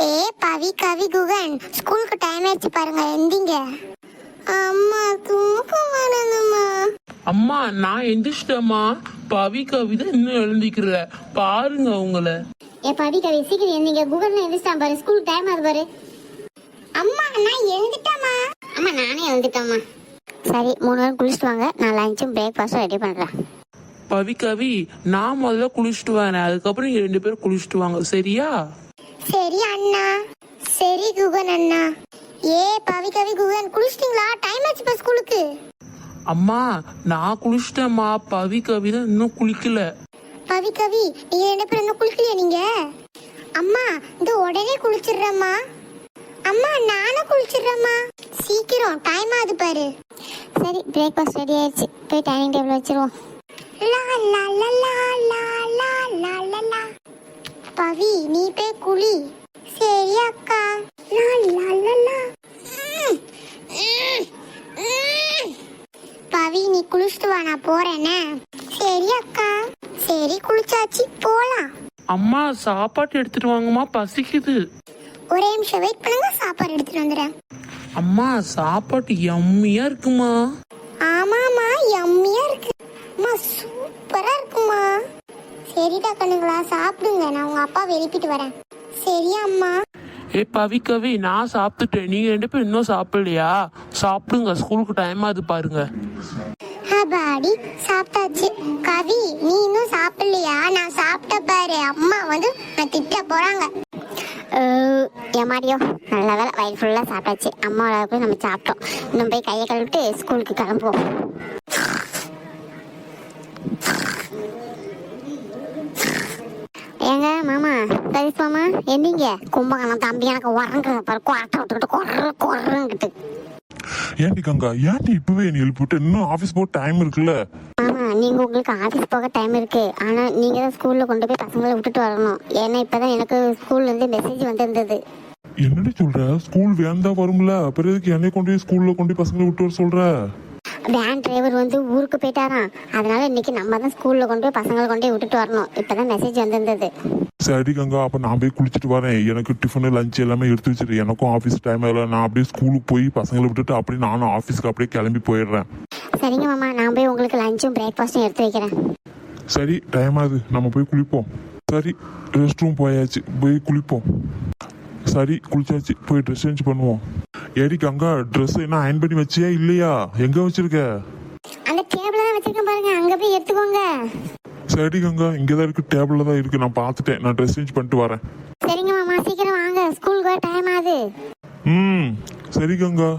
ஏ பவி கவி குகன் ஸ்கூலுக்கு டைம் ஆயிடுச்சு பாருங்க எந்திங்க. அம்மா தூக்கம் வரணுமா? அம்மா நான் எந்திரிச்சிட்டேம்மா. பவி கவிதை இன்னும் எழுந்திக்கல பாருங்க உங்களை. ஏ பவி கவி சீக்கிரம் எந்திங்க. குகன் எந்திரிச்சிட்டான் பாரு, ஸ்கூலுக்கு டைம் ஆகுது பாரு. அம்மா நான் எழுந்துட்டேம்மா. அம்மா நானே எழுந்துட்டேம்மா. சரி 3 பேரும் குளிச்சுட்டு வாங்க, நான் லஞ்சும் பிரேக்ஃபாஸ்ட்டும் ரெடி பண்றேன். பவி கவி நான் முதல்ல குளிச்சுட்டு வரேன், அதுக்கப்புறம் நீங்க 2 பேரும் குளிச்சுட்டு வாங்க சரியா? சரி அண்ணா. சரி குகன் அண்ணா. ஏ பவி கவி குகன் குளிச்சிட்டீங்களா? டைம் ஆச்சு பா ஸ்கூலுக்கு. அம்மா நான் குளிச்சிட்டேம்மா, பவி கவி தான் இன்னும் குளிக்கல. பவி கவி நீங்க 2 பேரும் இன்னும் குளிக்கலையா நீங்க? அம்மா இந்த உடனே குளிச்சிடுறேம்மா. அம்மா நானும் குளிச்சிடுறேம்மா. சீக்கிரம் டைம் ஆகுது பாரு. சரி பிரேக்ஃபாஸ்ட் ரெடி ஆயிடுச்சு, போய் டைனிங் டேபிள் வச்சிருவோம். லா லா லா லா லா லா லா லா லா. பவி நீ போய் குளி. சரி அக்கா. லா லா லா லா. பவி நீ குளிச்சுட்டு வா, நான் போறேனே. சரி அக்கா. சரி குளிச்சாச்சு போலாம். அம்மா சாப்பாடு எடுத்துட்டு வாங்கம்மா, பசிக்குது. ஒரே நிமிஷம் வெயிட் பண்ணுங்க, சாப்பாடு எடுத்துட்டு வந்துடுறேன். அம்மா சாப்பாடு யம்மியா இருக்குமா? ஆமாமா யம்மியா இருக்கு. அம்மா சூப்பரா இருக்குமா. சரிடா கண்ணுங்களா சாப்பிடுங்க, நான் உங்க அப்பாவை எழுப்பிட்டு வரேன். சரியா அம்மா? ஏ பவி கவி நான் சாப்பிட்டுட்டேன், நீங்க 2 பேரும் இன்னும் சாப்பிடலையா? சாப்பிடுங்க, ஸ்கூலுக்கு டைம் ஆகுது பாருங்க. பாடி சாப்பிட்டாச்சு. கவி நீ இன்னும் சாப்பிடலையா? நான் சாப்பிட்ட பாரு. அம்மா வந்து நான் திட்ட போறாங்க. ஏமாடியோ நல்ல வேலை வயிறு ஃபுல்லா சாப்பிட்டாச்சு. அம்மாவோட போய் நம்ம சாப்பிட்டோம். இன்னும் போய் கையை கழுவிட்டு ஸ்கூலுக்கு கிளம்புவோம். ஏங்க மாமா சதீஷ் மாமா என்னீங்க? கும்பகோணம் தம்பி எனக்கு உறங்குற பாரு, குவாட்டை விட்டுக்கிட்டு குறங்குட்டு. ஏன்டி கங்கா, ஏன்டி இப்பவே நீ எழுப்பிட்டு? இன்னும் ஆபீஸ் போக டைம் இருக்குல்ல? ஆமா நீங்க உங்களுக்கு ஆபீஸ் போக டைம் இருக்கு, ஆனா நீங்க தான் ஸ்கூல்ல கொண்டு போய் பசங்களை விட்டுட்டு வரணும். ஏன்னா இப்பதான் எனக்கு ஸ்கூல்ல இருந்து மெசேஜ் வந்திருந்தது. என்னடி சொல்ற? ஸ்கூல் வேன் தான் வரும்ல, அப்புறம் எதுக்கு என்னை கொண்டு போய் ஸ்கூல்ல கொண்டு போய் பசங்களை விட்டு வர சொல்ற? வேன் டிரைவர் வந்து ஊருக்கு போயிட்டாராம், அதனால இன்னைக்கு நம்ம தான் ஸ்கூல்ல கொண்டு போய் பசங்களை கொண்டு போய் விட்டுட்டு வரணும். இப்பதான் மெசேஜ் வந்திருந்தது. சரி கங்கா, அப்ப நான் போய் குளிச்சுட்டு வரேன். எனக்கு டிஃபனு லஞ்ச் எல்லாமே எடுத்து வச்சிரு. எனக்கும் ஆஃபீஸ் டைம் ஆகல. நான் அப்படியே ஸ்கூலுக்கு போய் பசங்களை விட்டுட்டு அப்படியே நானும் ஆஃபீஸ்க்கு அப்படியே கிளம்பி போயிடுறேன். சரிங்க மாமா, நான் போய் உங்களுக்கு லஞ்சும் பிரேக்ஃபாஸ்டும் எடுத்து வைக்கிறேன். சரி டைம் ஆகுது, நம்ம போய் குளிப்போம். சரி ரெஸ்ட் ரூம் போயாச்சு, போய் குளிப்போம். சரி குளிச்சாச்சு, போய் ட்ரெஸ் சேஞ்ச் பண்ணுவோம். ஏடி கங்கா, ட்ரெஸ் என்ன அயன் பண்ணி வச்சியா இல்லையா? எங்க வச்சிருக்க? அந்த டேபிள்ல தான் வச்சிருக்கேன் பாருங்க, அங்க போய் எடுத்துக்கோங்க. சரி கங்கா, இங்கதான் இருக்கு, டேபிள்ல தான் இருக்கு. நான் பார்த்துட்டேன், நான் ட்ரெஸ் சேஞ்ச் பண்ணிட்டு வரேன். சரிங்க மாமா சீக்கிரம் வாங்க, ஸ்கூலுக்கு வர டைம் ஆகுது. சரி கங்கா.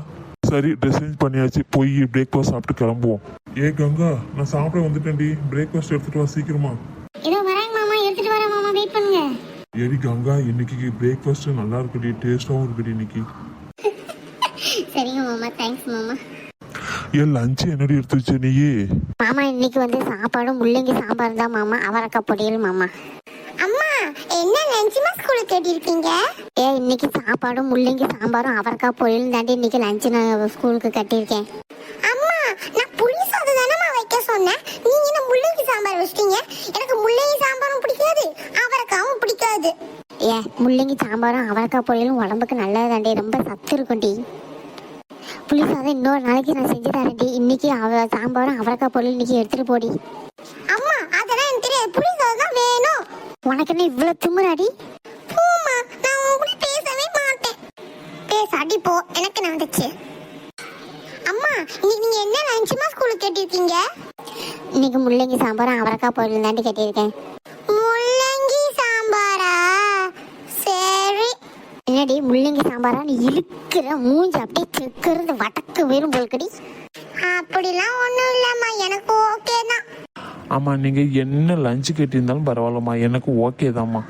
சரி ட்ரெஸ் சேஞ்ச் பண்ணியாச்சு, போய் பிரேக்ஃபாஸ்ட் சாப்பிட்டு கிளம்புவோம். ஏ கங்கா, நான் சாப்பிட வந்துட்டேன்டி, பிரேக்ஃபாஸ்ட் எடுத்துட்டு வா சீக்கிரமா. இதோ வரேங்க மாமா, எடுத்துட்டு வரேன் மாமா, வெயிட் பண்ணுங்க. ஏடி கங்கா, இன்னைக்கு பிரேக்ஃபாஸ்ட் நல்லா இருக்குடி, டேஸ்டாவும் இருக்குடி இன்னைக்கு. சரிங்க மாமா, தேங்க்ஸ் மாமா. ஏன் லஞ்ச் என்னடி எடுத்து வச்ச நீ? மாமா இன்னைக்கு வந்து சாப்பாடும் முள்ளங்கி சாம்பார் தான் மாமா, அவரக்காய் பொரியல் மாமா. அம்மா என்ன லஞ்சுமா ஸ்கூலுக்கு கட்டியிருக்கீங்க? இன்னைக்கு சாப்பாடும் முள்ளங்கி சாம்பாரும் அவரக்காய் பொரியல் தாண்டி இன்னைக்கு லஞ்சு நான் ஸ்கூலுக்கு கட்டியிருக்கேன். அம்மா நான் புளி சாதம் தானம்மா வைக்க சொன்னேன், நீங்க என்ன முள்ளங்கி சாம்பார் வச்சிட்டீங்க? எனக்கு முள்ளங்கி சாம்பாரும் பிடிக்காது, அவரக்காவும் பிடிக்காது. முள்ளங்கி சாம்பாரும் அவரக்காய் பொரியலும் உடம்புக்கு நல்லது தாண்டி, ரொம்ப சத்து இருக்கும்டி. புளி சாதம் இன்னொரு நாளைக்கு நான் செஞ்சு தரேன்டி, இன்னைக்கு சாம்பாரும் அவரக்காய் பொரியல் இன்னைக்கு எடுத்துட்டு போடி. அம்மா அதெல்லாம் எனக்கு தெரியாது, புளி சாதம் தான் வேணும். உனக்கு என்ன இவ்வளவு திமிராடி? போம்மா, நான் உன் கூட பேசவே மாட்டேன். பேசாடி போ, எனக்கு என்ன வந்துச்சு. அம்மா இன்னைக்கு நீங்க என்ன லஞ்சுமா ஸ்கூலுக்கு கட்டியிருக்கீங்க? இன்னைக்கு முள்ளங்கி சாம்பாரும் அவரக்காய் பொரியல் தாண்டி கட்டியிருக்கேன். முள்ளங்கி சாம்பாரா? சரி. என்னடி முள்ளங்கி சாம்பாரா? நீ இழுக்கிற மூஞ்சி அப்படியே செக்கிறது வடக்கு வேறும் போல்கடி. அப்படிலாம் ஒண்ணும் இல்லம்மா, எனக்கு ஓகே தான். ஆமா நீங்க என்ன லஞ்ச் கேட்டிருந்தாலும் பரவாயில்லம்மா, எனக்கு ஓகே தான்மா.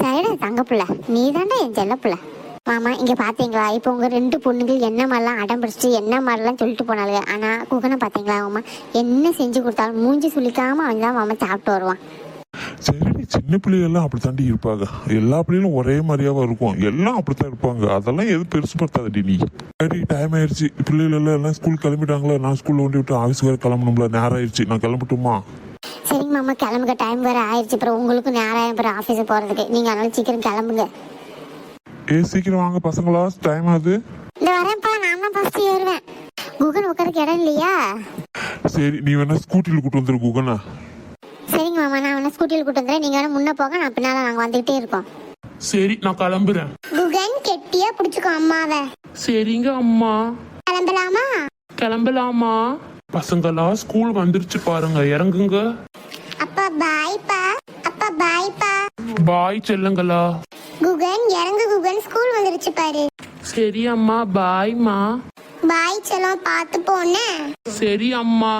சரிடா தங்க பிள்ளை, நீ தாண்டா என் செல்ல பிள்ளை. மாமா இங்க பாத்தீங்களா, இப்போ உங்க 2 பொண்ணுகள் என்ன மாதிரிலாம் அடம் பிடிச்சிட்டு என்ன மாதிரிலாம் சொல்லிட்டு போனாலுங்க. ஆனா குகனை பாத்தீங்களா மாமா, என்ன செஞ்சு கொடுத்தாலும் மூஞ்சி சுளிக்காம அவன் தான் மாமா சாப்பிட்டு வருவான். சரி, சின்ன பிள்ளைகள்லாம் அப்படி தாண்டி இருப்பாங்க. எல்லா பிள்ளைகளும் ஒரே மாதிரியாவா இருக்கும், எல்லாம் அப்படித்தான் இருப்பாங்க. அதெல்லாம் எதுவும் பெருசுப்படுத்தாதடி நீ. சரி டைம் ஆயிடுச்சு, பிள்ளைகள் எல்லாம் ஸ்கூல் கிளம்பிட்டாங்களா? நான் ஸ்கூல்ல கொண்டு விட்டு ஆஃபீஸ்க்கு வேற கிளம்பணும்ல, நேரம் ஆயிடுச்சு. நான் கிளம்பட்டுமா? சரிங்க மாமா கிளம்புங்க, டைம் வேற ஆயிடுச்சு. அப்புறம் உங்களுக்கு நேரம் ஆயிரம் ஆஃபீஸுக்கு போறதுக்கு, நீங்க அதனால சீக்கிரம் கிளம்புங்க. சீக்கிரம் வாங்க பசங்களா, டைம் ஆகுது. இந்த வரேன்ப்பா, நான் தான் ஃபர்ஸ்ட் ஏறுவேன். குகன் உட்காரக்கு இடம் இல்லையா? சரி, நீ வேணா ஸ்கூட்டியில் கூட்டு வந்துரு குகனா. சரிங்க மாமா, நான் வேணா ஸ்கூட்டியில் கூட்டு வந்துடுறேன். நீங்க வேணா முன்ன போக, நான் பின்னால நாங்க வந்துகிட்டே இருக்கோம். சரி நான் கிளம்புறேன். குகன் கெட்டியா பிடிச்சுக்கோ அம்மாவை. சரிங்க அம்மா. கிளம்பலாமா? கிளம்பலாமா? பசங்களா ஸ்கூல் வந்துருச்சு பாருங்க, இறங்குங்க. அப்பா பாய்ப்பா. அப்பா பாய்ப்பா. பாய் செல்லுங்களா. குகன் இறங்கு குகன், ஸ்கூல் வந்துருச்சு பாரு. சரி அம்மா, பாய்மா. பாய் செல்லம், பார்த்து போனே. சரி அம்மா.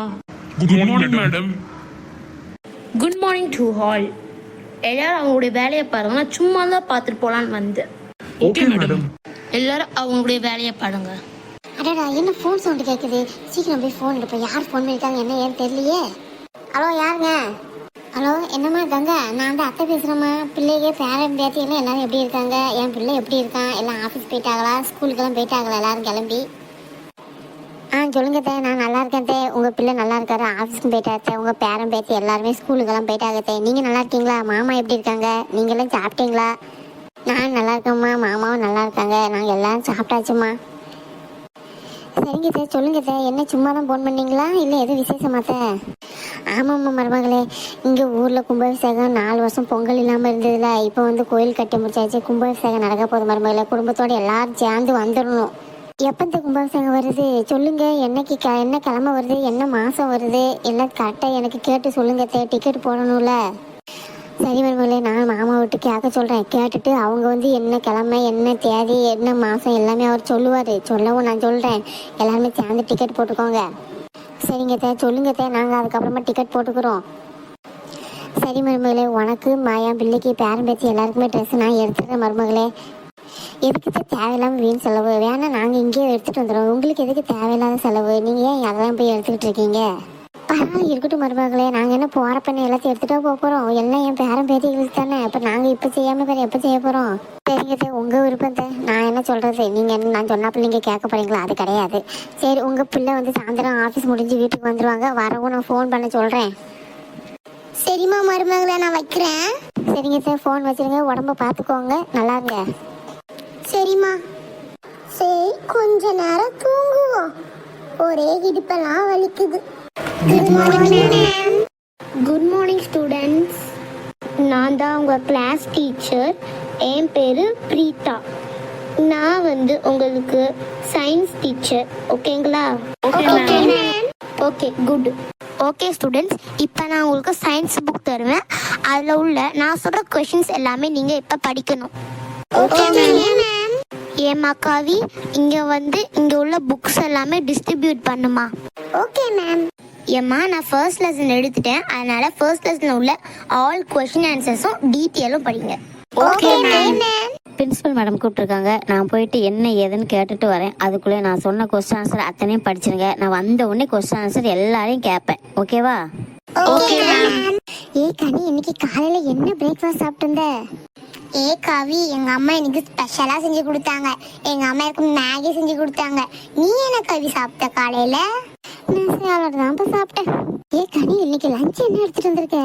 Good morning madam. Good morning to all. எல்லாரும் அவங்களுடைய வேலையை பாருங்க. நான் சும்மா தான் பார்த்துட்டு போகலான்னு வந்தேன். Okay madam. எல்லாரும் அவங்களுடைய வேலையை பாருங்க. அடடா, என்ன ஃபோன் சவுண்ட் கேட்குது? சீக்கிரம் போய் ஃபோன் எடுப்போம். யார் ஃபோன் பண்ணிட்டாங்க என்ன ஏன்னு தெரியலையே. ஹலோ, யாருங்க? ஹலோ, என்னம்மா கங்கா, நான் வந்து அத்தை பேசுகிறேம்மா. பிள்ளைங்க பேரன் பேத்தியெல்லாம் எல்லாரும் எப்படி இருக்காங்க? என் பிள்ளை எப்படி இருக்கான்? எல்லாம் ஆஃபீஸ் போயிட்டாங்களா? ஸ்கூலுக்கெல்லாம் போயிட்டாங்களா எல்லாரும் கிளம்பி? சொல்லுங்க தே, நான் நல்லா இருக்கேன் தே. உங்கள் பிள்ளை நல்லா இருக்காரு, ஆஃபீஸ்க்கு போயிட்டாத்தே. உங்கள் பேரன் பேத்தி எல்லாருமே ஸ்கூலுக்கெல்லாம் போயிட்டாங்க தே. நீங்கள் நல்லா இருக்கீங்களா? மாமா எப்படி இருக்காங்க? நீங்களாம் சாப்பிட்டீங்களா? நான் நல்லா இருக்கேம்மா, மாமாவும் நல்லா இருக்காங்க. நாங்கள் எல்லாரும் சாப்பிட்டாச்சும்மா. சரிங்க தே, சொல்லுங்க தே, என்ன சும்மா தான் ஃபோன் பண்ணீங்களா இல்லை எதுவும் விசேஷமா தே? ஆமாம்மா மருமகளே, இங்கே ஊரில் கும்பாபிஷேகம் 4 வருஷம் பொங்கல் இல்லாமல் இருந்ததில்ல. இப்போ வந்து கோயில் கட்டி முடிச்சாச்சு, கும்பாபிஷேகம் நடக்க போகுது மருமகளே. குடும்பத்தோடு எல்லாரும் சேர்ந்து வந்துடணும். எப்போ இந்த கும்பாபிஷேகம் வருது சொல்லுங்க? என்னைக்கு என்ன கிழமை வருது, என்ன மாதம் வருது, எல்லாம் கரெக்டாக எனக்கு கேட்டு சொல்லுங்க தே. டிக்கெட் போடணும்ல. சரி மருமகளே, நான் மாமா விட்டு கேட்க சொல்கிறேன். கேட்டுட்டு அவங்க வந்து என்ன கிழமை, என்ன தேதி, என்ன மாதம் எல்லாமே அவர் சொல்லுவார். சொல்லவும் நான் சொல்கிறேன். எல்லாருமே சேர்ந்து டிக்கெட் போட்டுக்கோங்க. சரிங்க தே, சொல்லுங்க தே, நாங்கள் அதுக்கப்புறமா டிக்கெட் போட்டுக்கிறோம். சரி மருமகளே, உனக்கு என் பிள்ளைக்கு பேரன் பேத்தி எல்லாருக்குமே ட்ரெஸ் நான் எடுத்துக்கிறேன் மருமகளே. எதுக்கு தேவையில்லாமல் வீண் செலவு வேணா, நாங்கள் இங்கேயே எடுத்துகிட்டு வந்துடுவோம். உங்களுக்கு எதுக்கு தேவையில்லாத செலவு? நீங்கள் ஏன் அதெல்லாம் போய் எடுத்துக்கிட்டு இருக்கீங்க? பரவாயில்ல, இருக்கட்டும் மருமகளே. நாங்கள் என்ன போகிறப்ப எல்லாத்தையும் எடுத்துகிட்டா போகிறோம்? எல்லாம் என் பேரன் பேத்திகளுக்கு தானே. அப்போ நாங்கள் இப்போ செய்யாமல் வேறு எப்போ செய்ய போகிறோம்? சரிங்க, உங்கள் விருப்பத்தை நான் என்ன சொல்கிறது? நீங்கள் என்ன நான் சொன்னாப்பில் நீங்கள் கேட்க போகிறீங்களா? அது கிடையாது. சரி, உங்கள் பிள்ளை வந்து சாயந்தரம் ஆஃபீஸ் முடிஞ்சு வீட்டுக்கு வந்துடுவாங்க. வரவும் நான் ஃபோன் பண்ண சொல்கிறேன். சரிம்மா மருமகளே, நான் வைக்கிறேன். சரிங்க சார், ஃபோன் வச்சுருங்க. உடம்ப பார்த்துக்கோங்க, நல்லா இருங்க. சரிம்மா. சரி, கொஞ்ச நேரம் தூங்குவோம். ஒரே இடுப்பெல்லாம் வலிக்குது. Good morning. Good morning students. நான் தான் உங்கள் கிளாஸ் டீச்சர். என் பேர் பிரீதா. நான் வந்து உங்களுக்கு சயின்ஸ் டீச்சர். ஓகேங்களா? Okay, good. ஓகே ஸ்டூடெண்ட்ஸ், இப்போ நான் உங்களுக்கு சயின்ஸ் புக் தருவேன். அதில் உள்ள நான் சொல்கிற கொஷின்ஸ் எல்லாமே நீங்கள் இப்போ படிக்கணும். Okay ma'am. ஏம்மா காவி, இங்கே உள்ள புக்ஸ் எல்லாமே டிஸ்ட்ரிபியூட் பண்ணுமா? Okay ma'am. ஏம்மா, நான் ஃபர்ஸ்ட் லெசன் எடுத்துட்டேன். அதனால் ஃபர்ஸ்ட் லெசனில் உள்ள ஆல் கொஷின் ஆன்சர்ஸும் டீட்டெயிலும் படிங்க. Okay ma'am. பிரின்சிபல் மேடம் கூப்பிட்டுருக்காங்க. நான் போயிட்டு என்ன ஏதுன்னு கேட்டுட்டு வரேன். அதுக்குள்ளே நான் சொன்ன கொஸ்டின் ஆன்சர் அத்தனையும் படிச்சிருங்க. நான் வந்த உடனே கொஸ்டின் ஆன்சர் எல்லாரையும் கேட்பேன். ஓகேவா? Okay ma'am. கனி, இன்னைக்கு காலையில் என்ன பிரேக்ஃபாஸ்ட் சாப்பிட்டுருந்த? கவி, எங்க அம்மா எனக்கு ஸ்பெஷலா செஞ்சு கொடுத்தாங்க. எங்க அம்மா எனக்கு மேகி செஞ்சு கொடுத்தாங்க. நீ என்ன கவி சாப்பிட்ட காலையில? நான் தான் சாப்பிட்டேன். கனி, இன்னைக்கு லஞ்ச் என்ன எடுத்துட்டு வந்திருக்க?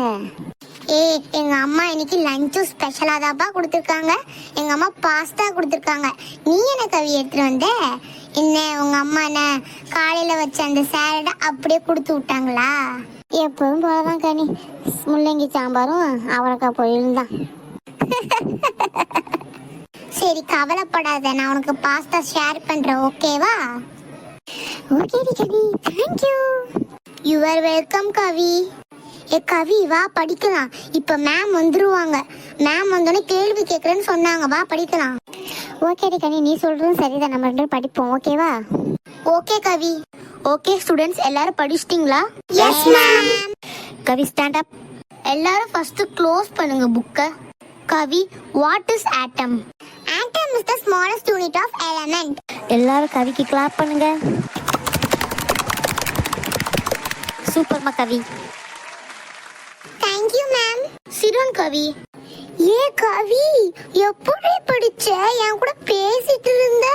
எங்க அம்மா இன்னைக்கு லஞ்சும் ஸ்பெஷலா தான்ப்பா கொடுத்துருக்காங்க. எங்க அம்மா பாஸ்தா கொடுத்துருக்காங்க. நீ என்ன கவி எடுத்துட்டு வந்த? என்ன உங்க அம்மா என்ன காலையில வச்ச அந்த சேலடை அப்படியே கொடுத்து விட்டாங்களா? எப்பவும் போலதான் கனி, முள்ளங்கி சாம்பாரும் அவரைக்காய் பொரியலும் தான். சரி, கவலைப்படாத, நான் உனக்கு பாஸ்தா ஷேர் பண்றேன். ஓகேவா? Okay Kavi, thank you. You are welcome Kavi. Kavi, வா படிக்கலாம். இப்ப மேம் வந்துருவாங்க. மேம் வந்தோடனே கேள்வி கேட்கறேன்னு சொன்னாங்க. வா படிக்கலாம். ஓகே கனி, நீ சொல்றதும் சரிதான். நம்ம 2 பேரும் படிப்போம். ஓகேவா? ஓகே கவி. ஓகே ஸ்டூடெண்ட்ஸ், எல்லாரும் படிச்சிட்டீங்களா? Yes ma'am. Kavi, stand up. எல்லாரும் ஃபர்ஸ்ட் க்ளோஸ் பண்ணுங்க புக்கை. Kavi, what is atom? Atom is the smallest unit of element. எல்லாரும் கவிக்கு கிளாப் பண்ணுங்க. சூப்பர்மா கவி. Thank you ma'am. சிரோன் கவி. கவி, எப்படி படிச்ச? என் கூட பேசிட்டு இருந்த?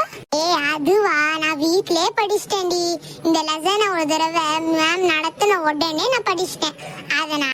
அதுவா, நான் வீட்லயே படிச்சிட்டேன்டி. இந்த லெசனை ஒரு தடவை மேம் நடத்தின உடனே நான் படிச்சிட்டேன். அதனால